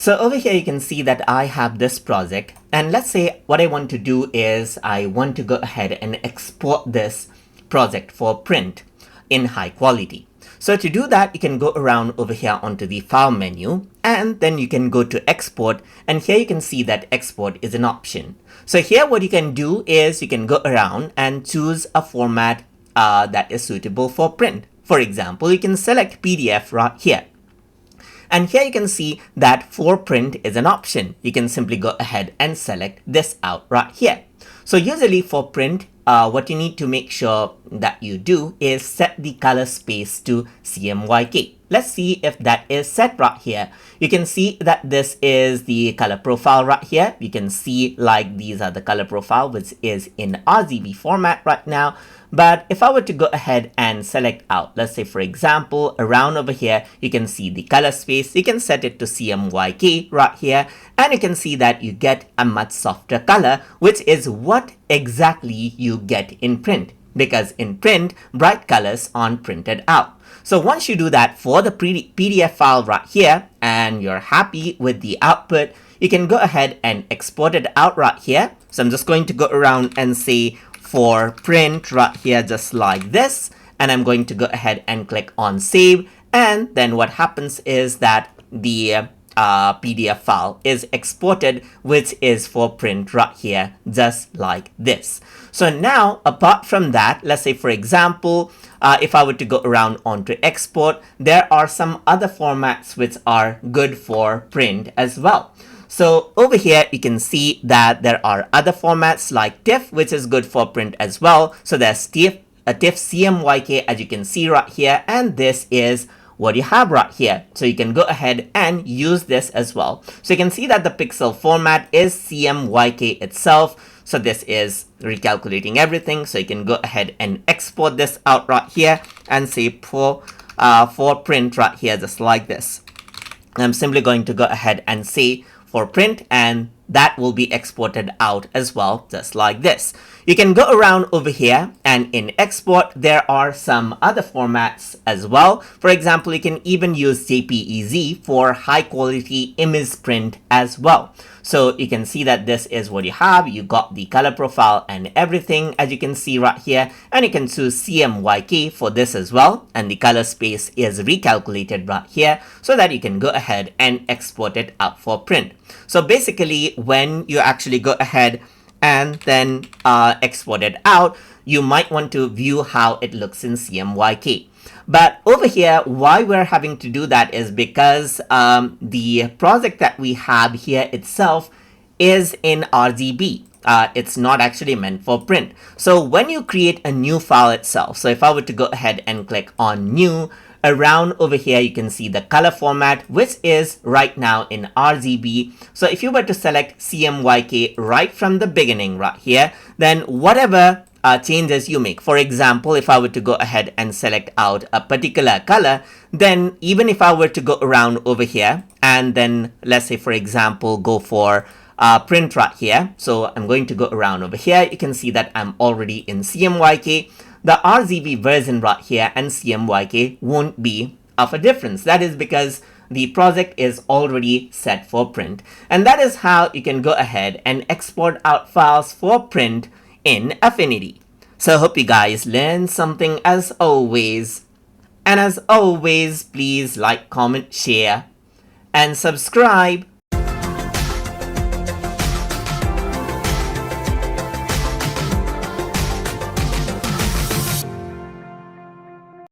So over here you can see that I have this project, and let's say what I want to do is I want to go ahead and export this project for print in high quality. So to do that, you can go around over here onto the file menu, and then you can go to export, and here you can see that export is an option. So here what you can do is you can go around and choose a format that is suitable for print. For example, you can select PDF right here. And here you can see that for print is an option. You can simply go ahead and select this out right here. So usually for print, what you need to make sure that you do is set the color space to CMYK. Let's see if that is set right here. You can see that this is the color profile right here. You can see like these are the color profile, which is in RGB format right now. But if I were to go ahead and select out, let's say for example, around over here, you can see the color space. You can set it to CMYK right here, and you can see that you get a much softer color, which is what exactly you get in print, because in print, bright colors aren't printed out. So once you do that for the PDF file right here, and you're happy with the output, you can go ahead and export it out right here. So I'm just going to go around and say for print right here, just like this, and I'm going to go ahead and click on save, and then what happens is that the PDF file is exported, which is for print right here, just like this. So now, apart from that, let's say for example, if I were to go around onto export, there are some other formats which are good for print as well. So over here, you can see that there are other formats like TIFF, which is good for print as well. So there's TIFF CMYK, as you can see right here, and this is what you have right here. So you can go ahead and use this as well. So you can see that the pixel format is CMYK itself. So this is recalculating everything. So you can go ahead and export this out right here and say for print right here, just like this. I'm simply going to go ahead and say for print, and that will be exported out as well, just like this. You can go around over here, and in export, there are some other formats as well. For example, you can even use JPEG for high quality image print as well. So you can see that this is what you have. You got the color profile and everything, as you can see right here, and you can choose CMYK for this as well, and the color space is recalculated right here so that you can go ahead and export it out for print. So basically, when you actually go ahead and then export it out, you might want to view how it looks in CMYK. But over here, why we're having to do that is because the project that we have here itself is in RGB. It's not actually meant for print. So when you create a new file itself, so if I were to go ahead and click on new, around over here you can see the color format, which is right now in RGB. So if you were to select CMYK right from the beginning right here, then whatever changes you make, for example, if I were to go ahead and select out a particular color, then even if I were to go around over here and then let's say for example go for print right here, so I'm going to go around over here, you can see that I'm already in CMYK. The RGB version right here and CMYK won't be of a difference. That is because the project is already set for print, and that is how you can go ahead and export out files for print in Affinity. So I hope you guys learned something as always. And as always, please like, comment, share, and subscribe.